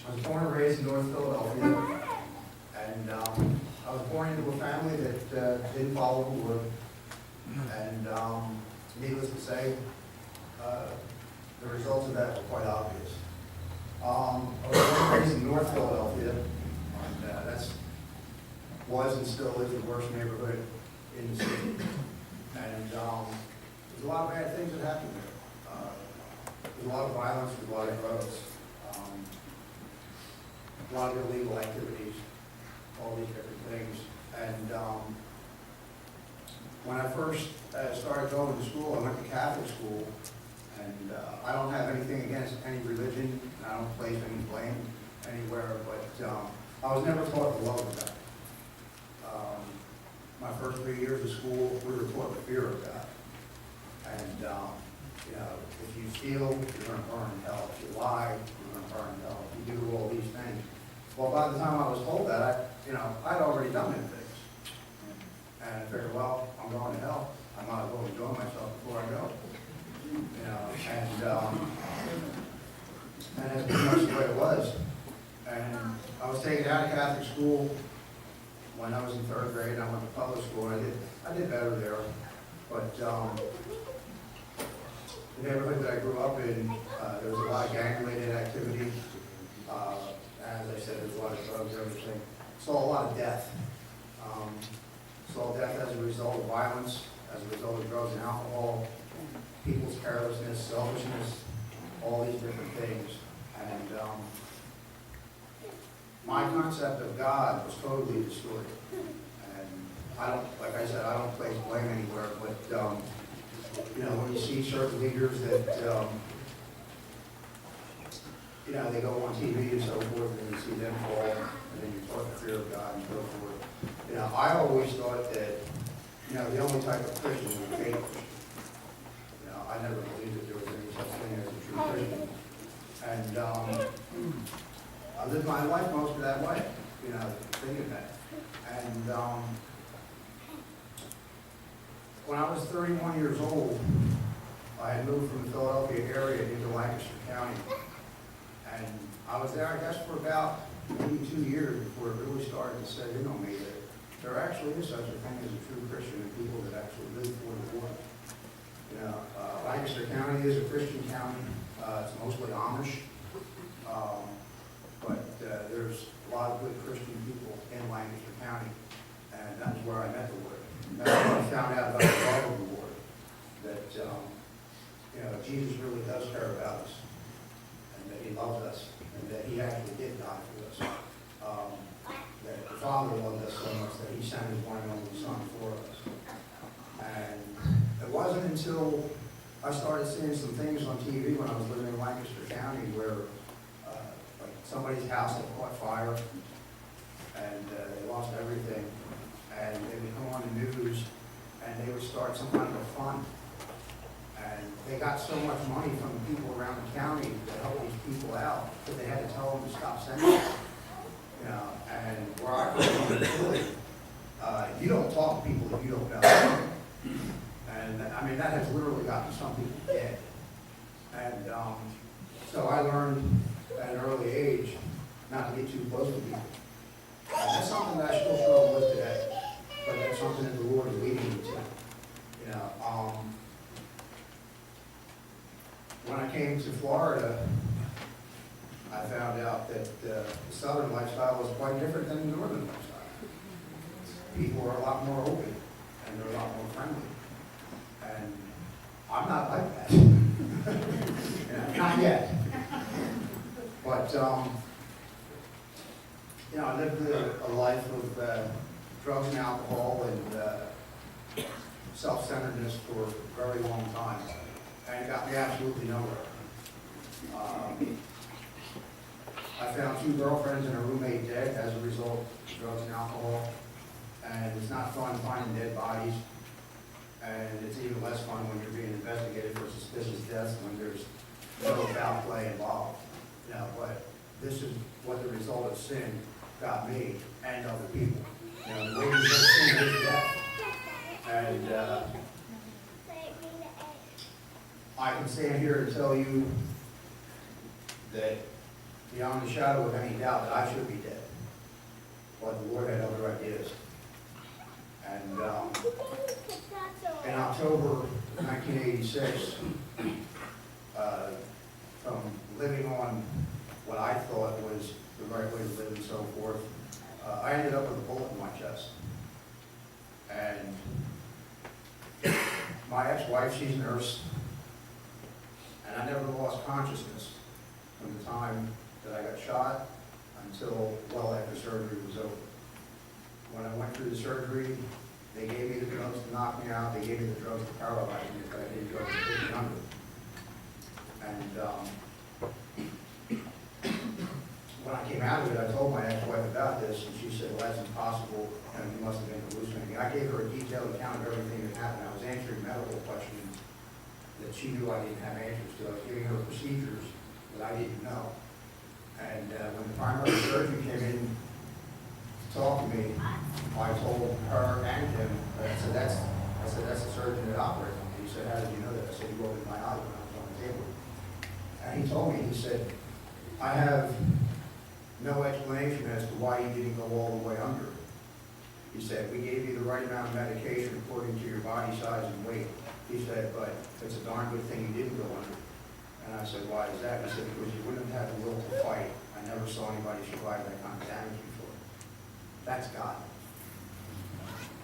I was born and raised in North Philadelphia, and I was born into a family that didn't follow the Lord, and needless to say, the results of that were quite obvious. I was born and raised in North Philadelphia, and was and still is the worst neighborhood in the city. And there's a lot of bad things that happen there. There's a lot of violence, there's a lot of drugs, a lot of illegal activities, all these different things. And when I first started going to school, I went to Catholic school, and I don't have anything against any religion. I don't place any blame anywhere, but I was never taught the love of God. My first 3 years of school, we were taught the fear of God. And if you steal, you're going to burn in hell. If you lie, you're going to burn in hell. If you do all these things. Well, by the time I was told that, I'd already done them things. And I figured, well, I'm going to hell. I might as well enjoy myself before I go. And that's pretty much the way it was. And I was taken out of Catholic school when I was in 3rd grade. I went to public school, and I did better there. But the neighborhood that I grew up in, there was a lot of gang-related activity. As I said, there's a lot of drugs, everything. Saw a lot of death. Saw death as a result of violence, as a result of drugs and alcohol, people's carelessness, selfishness, all these different things. And my concept of God was totally distorted. And like I said, I don't place blame anywhere, but when you see certain leaders that, they go on TV and so forth, and you see them fall, and then you're taught the fear of God and so forth. I always thought that, the only type of Christian was a fake Christian. I never believed that there was any such thing as a true Christian. And I lived my life most of that way, thinking that. And when I was 31 years old, I had moved from the Philadelphia area into Lancaster County. And I was there, I guess, for about maybe 2 years before it really started to set in on me that there actually is such a thing as a true Christian and people that actually live for the Lord. Lancaster County is a Christian county. It's mostly Amish. But there's a lot of good Christian people in Lancaster County. And that's where I met the Lord. That's when I found out about the love of the Lord. That, Jesus really does care about us. And that he loves us. And that he actually did die for us. That the Father loved us so much that he sent his one and only Son for us. And it wasn't until I started seeing some things on TV when I was living in Lancaster County where like somebody's house had caught fire and they lost everything, and they would come on the news and they would start some kind of a fund, and they got so much money from the people around the county to help these people out that they had to tell them to stop sending it. And where I grew up in Philly, you don't talk to people that you don't know. And that has literally gotten some people dead. And so I learned at an early age not to get too close to people. And that's something that I still struggle with today. But that's something that the Lord is leading me to. When I came to Florida, I found out that the southern lifestyle was quite different than the northern lifestyle. People are a lot more open, and they're a lot more friendly. And I'm not like that. Not yet. But, I lived a life of drugs and alcohol and self-centeredness for a very long time. And it got me absolutely nowhere. I found 2 girlfriends and a roommate dead as a result of drugs and alcohol. And it's not fun finding dead bodies. And it's even less fun when you're being investigated for suspicious deaths when there's no foul play involved. But this is what the result of sin got me and other people. The wages of sin is death. And I can stand here and tell you that beyond the shadow of any doubt that I should be dead. But the Lord had other ideas. And in October 1986, from living on what I thought was the right way to live and so forth, I ended up with a bullet in my chest. And my ex-wife, she's a nurse, and I never lost consciousness from the time that I got shot until well after surgery was over. When I went through the surgery, they gave me the drugs to knock me out, they gave me the drugs to paralyze me, but I didn't go to take me under. And when I came out of it, I told my ex-wife about this, and she said, well, that's impossible, and you must have been hallucinating. I gave her a detailed account of everything that happened. I was answering medical questions that she knew I didn't have answers to. I was giving her procedures that I didn't know. And when the primary surgeon came in to talk to me, I told her and him, I said, that's the surgeon that operated on me. He said, how did you know that? I said, he opened my eyes when I was on the table. And he told me, he said, I have no explanation as to why you didn't go all the way under. He said, we gave you the right amount of medication according to your body size and weight. He said, but it's a darn good thing you didn't go under. And I said, why is that? He said, because you wouldn't have had the will to fight. I never saw anybody survive that kind of damage before. That's God.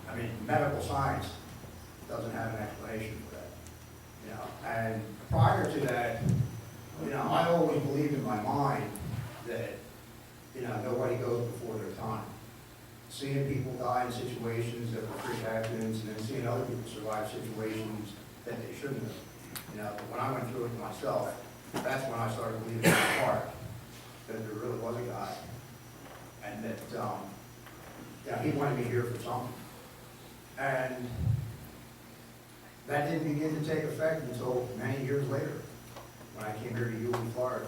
I mean, medical science doesn't have an explanation for that. You know, and prior to that, you know, I always believed in my mind that, you know, nobody goes before their time. Seeing people die in situations that were freak accidents, and then seeing other people survive situations that they shouldn't have. You know, but when I went through it myself, that's when I started believing in my heart that there really was a God, and that, yeah, He wanted me here for something. And that didn't begin to take effect until many years later, when I came here to Yulee, Florida.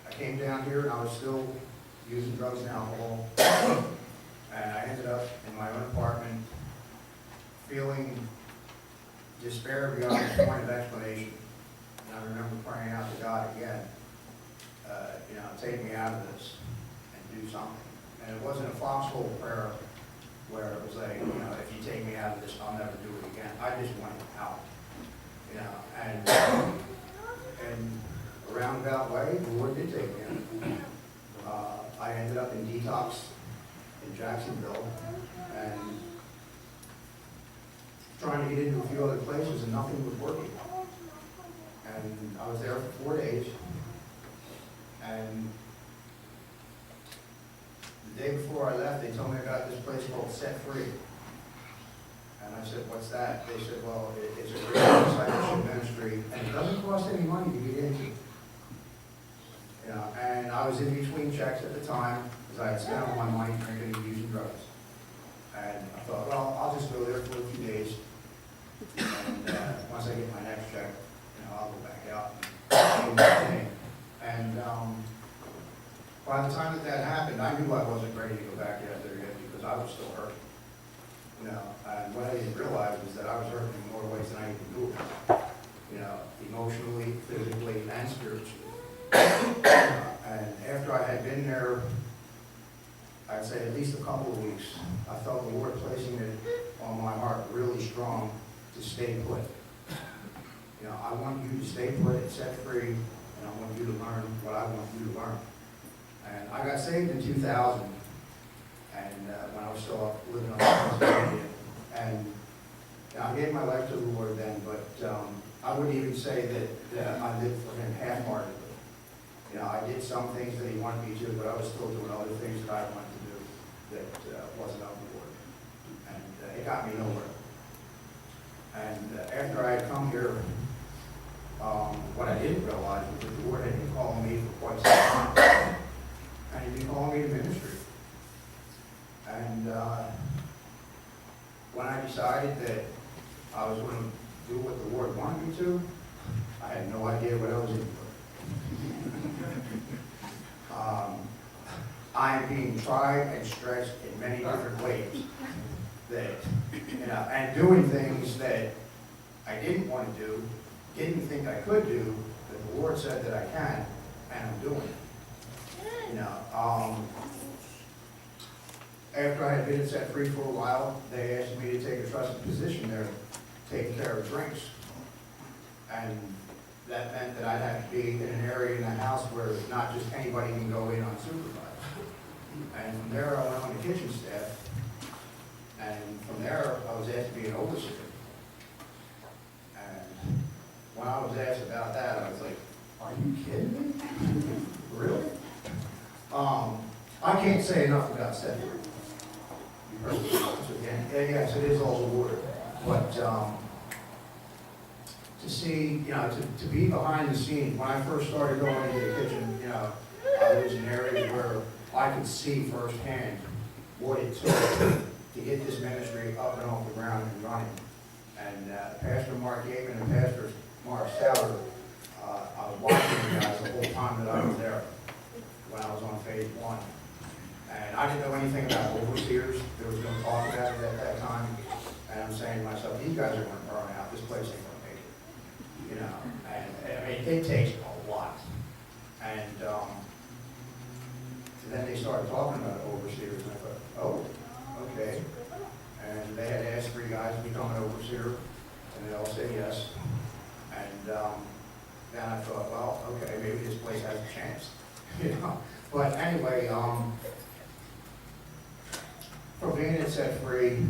I came down here and I was still using drugs and alcohol, and I ended up in my own apartment feeling despair beyond the point of explanation. And I remember praying out to God again, you know, take me out of this and do something. And it wasn't a foxhole prayer where it was like, you know, if you take me out of this, I'll never do it again. I just wanted out, you know, and a roundabout way, the Lord did take me out. I ended up in detox in Jacksonville and trying to get into a few other places, and nothing was working. And I was there for 4 days, and the day before I left, they told me about this place called Set Free. And I said, what's that? They said, well, it's a great discipleship ministry, and it doesn't cost any money to get into. You know, and I was in between checks at the time, because I had spent all my money drinking and using drugs. And I thought, well, I'll just go there for a few days, and once I get my next check, you know, I'll go back out and do my thing. And by the time that happened, I knew I wasn't ready to go back out there yet, because I was still hurting. You know, and what I didn't realize was that I was hurting in more ways than I even knew about. You know, emotionally, physically, and spiritually. And after I had been there, I'd say at least a couple of weeks, I felt the Lord placing it on my heart really strong to stay put. You know, I want you to stay put and set free, and I want you to learn what I want you to learn. And I got saved in 2000, and when I was still living on Pennsylvania, and you know, I gave my life to the Lord then, but I wouldn't even say that I lived for Him half-heartedly. You know, I did some things that He wanted me to, but I was still doing other things that I wanted to do that wasn't of the Lord. And it got me nowhere. And after I had come here, what I didn't realize was that the Lord had been calling me for quite some time. And He'd been calling me to ministry. And when I decided that I was going to do what the Lord wanted me to, I had no idea what I was in for. I am being tried and stretched in many different ways, that, you know, and doing things that I didn't want to do, didn't think I could do, but the Lord said that I can, and I'm doing it. You know, after I had been set free for a while, they asked me to take a trusted position there, taking care of drinks. And that meant that I'd have to be in an area in the house where not just anybody can go in unsupervised. And from there, I went on the kitchen staff. And from there, I was asked to be an overseer. And when I was asked about that, I was like, are you kidding me? Really? I can't say enough about Stephanie. You heard me once again. And yes, it is all the Lord. But to see, you know, to be behind the scenes, when I first started going into the kitchen, you know, I was in areas where I could see firsthand what it took to get this ministry up and off the ground and running. And Pastor Mark Yaman and Pastor Mark Sauer, I was watching you guys the whole time that I was there when I was on phase 1. And I didn't know anything about overseers. There was no talk about it at that time. And I'm saying to myself, these guys are going to burn out. This place ain't going to make it. You know, and I mean, it takes a lot. And then they started talking about overseers, and I thought, oh, okay. And they had asked 3 guys to become an overseer, and they all said yes. And then I thought, well, okay, maybe this place has a chance. You know. But anyway, for being set free,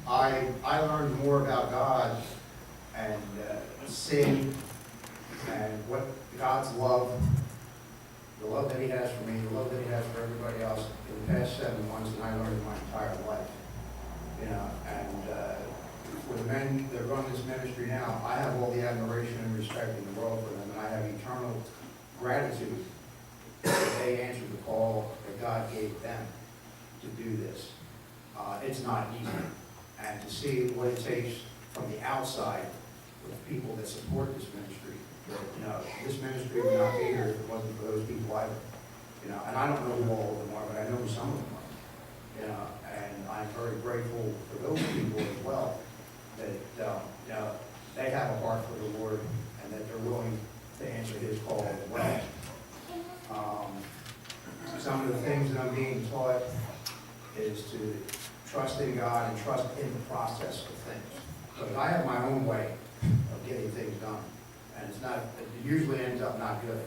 I learned more about God and sin and what God's love, the love that He has for me, the love that He has for everybody else in the past 7 months than I learned in my entire life. You know, and for the men that run this ministry now, I have all the admiration and respect in the world for them, and I have eternal gratitude that they answered the call that God gave them to do this. It's not easy. And to see what it takes from the outside with people that support this ministry, that, you know, this ministry would not be here if it wasn't for those people either. You know, and I don't know who all of them are, but I know who some of them are. You know, and I'm very grateful for those people as well, that, you know, they have a heart for the Lord and that they're willing to answer His call as well. Some of the things that I'm being taught is to trust in God and trust in the process of things. Because I have my own way of getting things done, and it usually ends up not good.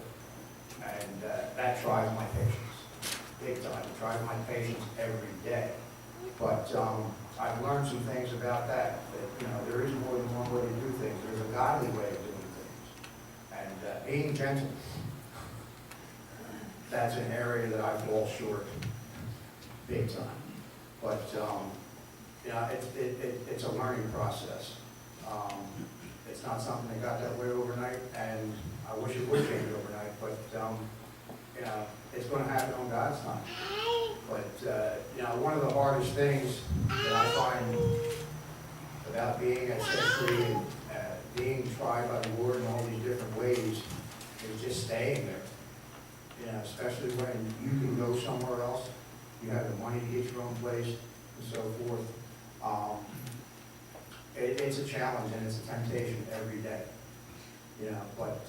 And that tries my patience, big time. It tries my patience every day. But I've learned some things about that you know, there is more than one way to do things. There's a godly way of doing things. And being gentle, that's an area that I fall short big time. But you know, it's a learning process. It's not something that got that way overnight, and I wish it would change overnight. But you know, it's going to happen on God's time. But you know, one of the hardest things that I find about being at Century and being tried by the Lord in all these different ways is just staying there. You know, especially when you can go somewhere else, you have the money to get your own place, and so forth. It's a challenge and it's a temptation every day. You know, but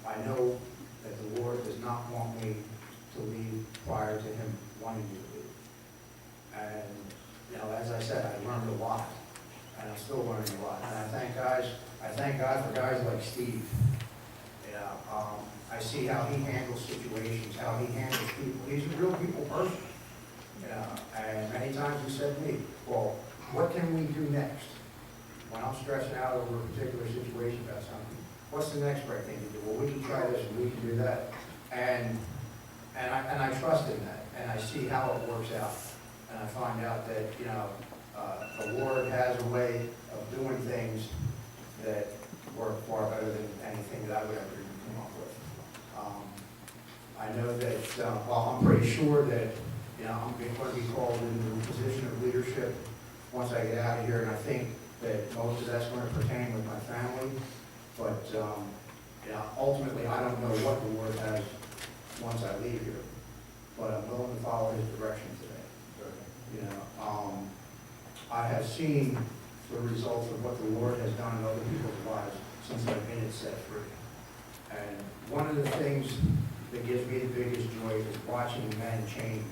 I know that the Lord does not want me to leave prior to Him wanting me to leave. And you know, as I said, I learned a lot, and I'm still learning a lot. And I thank God for guys like Steve. You know, I see how he handles situations, how he handles people. He's a real people person. You know, and many times he said to me, well, what can we do next? When I'm stressing out over a particular situation about something, what's the next right thing to do? Well, we can try this and we can do that. And I trust in that, and I see how it works out. And I find out that, you know, the Lord has a way of doing things that work far better than anything that I would ever even come up with. I know that, well, I'm pretty sure that, you know, I'm going to be called into a position of leadership once I get out of here, and I think that most of that's going to pertain with my family. But, you know, ultimately, I don't know what the Lord has once I leave here, but I'm willing to follow His direction today. You know, I have seen the results of what the Lord has done in other people's lives since I've been at set free. And one of the things that gives me the biggest joy is watching men change.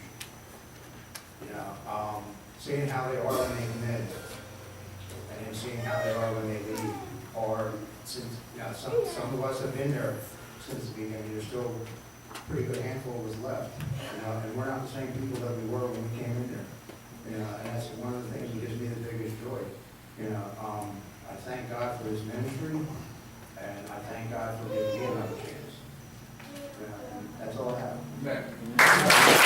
Seeing how they are when they come in, and then seeing how they are when they leave. Or since, some of us have been there since the beginning, there's still a pretty good handful of us left. And we're not the same people that we were when we came in there. And that's one of the things that gives me the biggest joy. I thank God for His ministry, and I thank God for giving me another chance. And that's all I have. Amen.